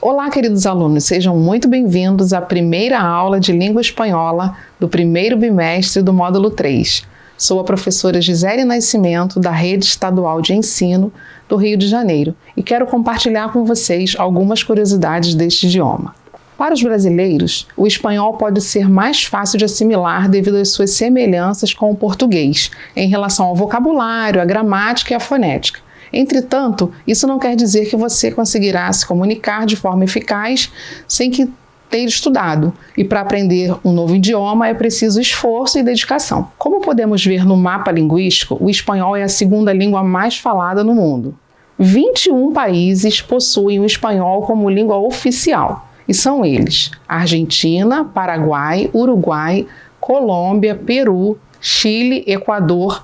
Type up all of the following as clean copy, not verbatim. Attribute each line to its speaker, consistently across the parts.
Speaker 1: Olá, queridos alunos, sejam muito bem-vindos à primeira aula de língua espanhola do primeiro bimestre do módulo 3. Sou a professora Gisele Nascimento, da Rede Estadual de Ensino do Rio de Janeiro, e quero compartilhar com vocês algumas curiosidades deste idioma. Para os brasileiros, o espanhol pode ser mais fácil de assimilar devido às suas semelhanças com o português, em relação ao vocabulário, à gramática e à fonética. Entretanto, isso não quer dizer que você conseguirá se comunicar de forma eficaz sem que ter estudado. E para aprender um novo idioma é preciso esforço e dedicação. Como podemos ver no mapa linguístico, o espanhol é a segunda língua mais falada no mundo. 21 países possuem o espanhol como língua oficial. E são eles: Argentina, Paraguai, Uruguai, Colômbia, Peru, Chile, Equador,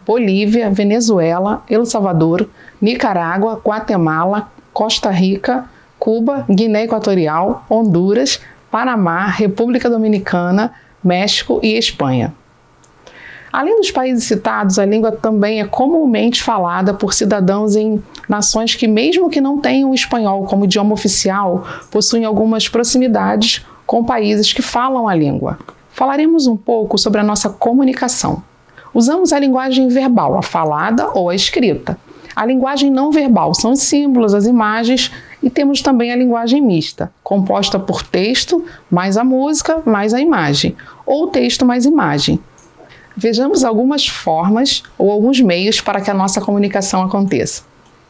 Speaker 1: Bolívia, Venezuela, El Salvador, Nicarágua, Guatemala, Costa Rica, Cuba, Guiné Equatorial, Honduras, Panamá, República Dominicana, México e Espanha. Além dos países citados, a língua também é comumente falada por cidadãos em nações que, mesmo que não tenham o espanhol como idioma oficial, possuem algumas proximidades com países que falam a língua. Falaremos um pouco sobre a nossa comunicação. Usamos a linguagem verbal, a falada ou a escrita. A linguagem não verbal são os símbolos, as imagens, e temos também a linguagem mista, composta por texto mais a música mais a imagem, ou texto mais imagem. Vejamos algumas formas ou alguns meios para que a nossa comunicação aconteça.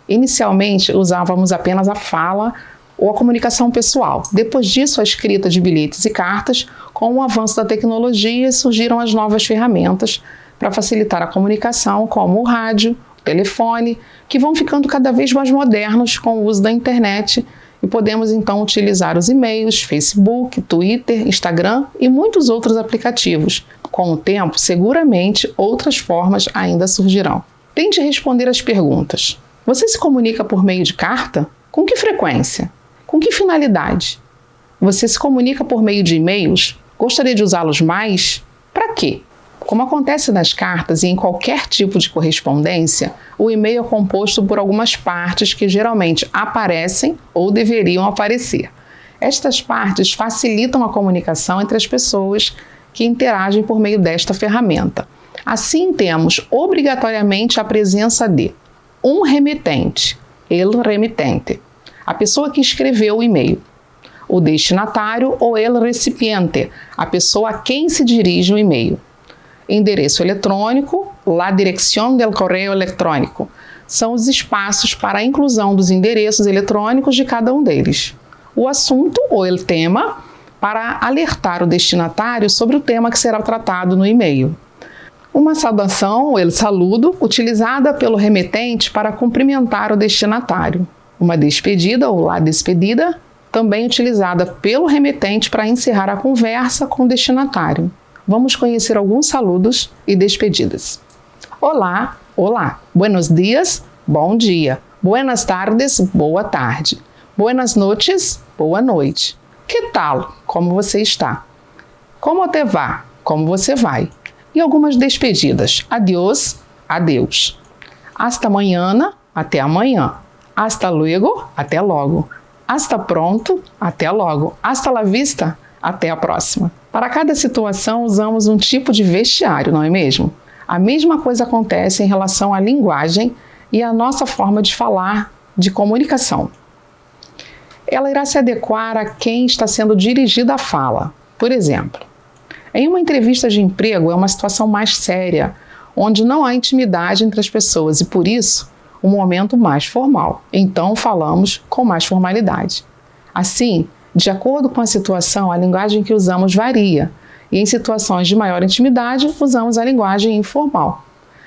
Speaker 1: Inicialmente, usávamos apenas a fala ou a comunicação pessoal. Depois disso, a escrita de bilhetes e cartas. Com o avanço da tecnologia, surgiram as novas ferramentas para facilitar a comunicação, como o rádio, o telefone, que vão ficando cada vez mais modernos com o uso da internet, e podemos então utilizar os e-mails, Facebook, Twitter, Instagram e muitos outros aplicativos. Com o tempo, seguramente outras formas ainda surgirão. Tente responder as perguntas. Você se comunica por meio de carta? Com que frequência? Com que finalidade? Você se comunica por meio de e-mails? Gostaria de usá-los mais? Para quê? Como acontece nas cartas e em qualquer tipo de correspondência, o e-mail é composto por algumas partes que geralmente aparecem ou deveriam aparecer. Estas partes facilitam a comunicação entre as pessoas que interagem por meio desta ferramenta. Assim, temos obrigatoriamente a presença de um remetente, el remitente, a pessoa que escreveu o e-mail, o destinatário ou el recipiente, a pessoa a quem se dirige o e-mail. Endereço eletrônico, la dirección del correo electrónico, são os espaços para a inclusão dos endereços eletrônicos de cada um deles. O assunto ou el tema, para alertar o destinatário sobre o tema que será tratado no e-mail. Uma saudação, ou el saludo, utilizada pelo remetente para cumprimentar o destinatário. Uma despedida, ou la despedida, também utilizada pelo remetente para encerrar a conversa com o destinatário. Vamos conhecer alguns saludos e despedidas. Olá, olá. Buenos dias, bom dia. Buenas tardes, boa tarde. Buenas noches, boa noite. Que tal? Como você está? Como te va? Como você vai? E algumas despedidas. Adiós, adeus. Hasta mañana, até amanhã. Hasta luego, até logo. Hasta pronto, até logo. Hasta la vista, até a próxima. Para cada situação, usamos um tipo de vestiário, não é mesmo? A mesma coisa acontece em relação à linguagem e à nossa forma de falar, de comunicação. Ela irá se adequar a quem está sendo dirigida a fala. Por exemplo, em uma entrevista de emprego é uma situação mais séria, onde não há intimidade entre as pessoas e, por isso, um momento mais formal. Então, falamos com mais formalidade. Assim, de acordo com a situação, a linguagem que usamos varia, e em situações de maior intimidade, usamos a linguagem informal.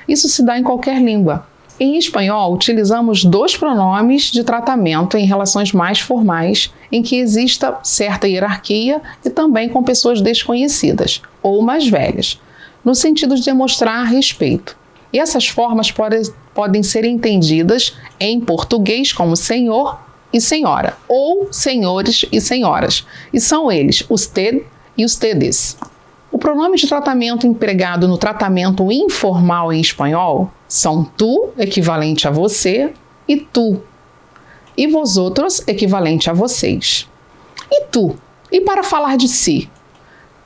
Speaker 1: Isso se dá em qualquer língua. Em espanhol, utilizamos dois pronomes de tratamento em relações mais formais, em que exista certa hierarquia e também com pessoas desconhecidas, ou mais velhas, no sentido de demonstrar respeito. E essas formas podem ser entendidas em português como senhor e senhora, ou senhores e senhoras, e são eles usted e ustedes. O pronome de tratamento empregado no tratamento informal em espanhol são tu, equivalente a você, e tu. E vosotros, equivalente a vocês. E tu? E para falar de si?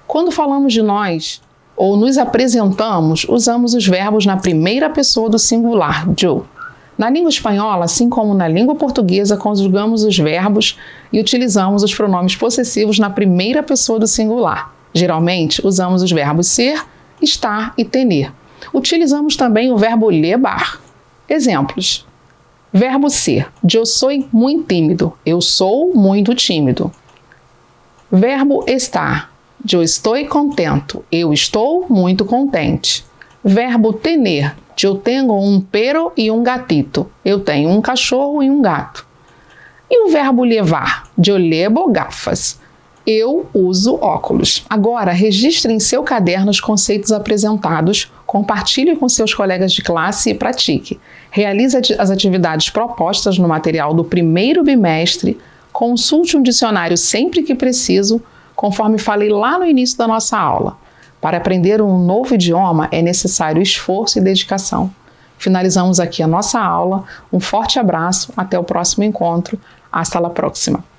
Speaker 1: Quando falamos de nós ou nos apresentamos, usamos os verbos na primeira pessoa do singular, yo. Na língua espanhola, assim como na língua portuguesa, conjugamos os verbos e utilizamos os pronomes possessivos na primeira pessoa do singular. Geralmente, usamos os verbos ser, estar e tener. Utilizamos também o verbo levar. Exemplos. Verbo ser. Eu sou muito tímido. Eu sou muito tímido. Verbo estar. Eu estou contento. Eu estou muito contente. Verbo tener. Eu tenho um perro e um gatito. Eu tenho um cachorro e um gato. E o verbo levar? Eu levo gafas. Eu uso óculos. Agora, registre em seu caderno os conceitos apresentados, compartilhe com seus colegas de classe e pratique. Realize as atividades propostas no material do primeiro bimestre, consulte um dicionário sempre que preciso, conforme falei lá no início da nossa aula. Para aprender um novo idioma é necessário esforço e dedicação. Finalizamos aqui a nossa aula. Um forte abraço, até o próximo encontro. Hasta la próxima!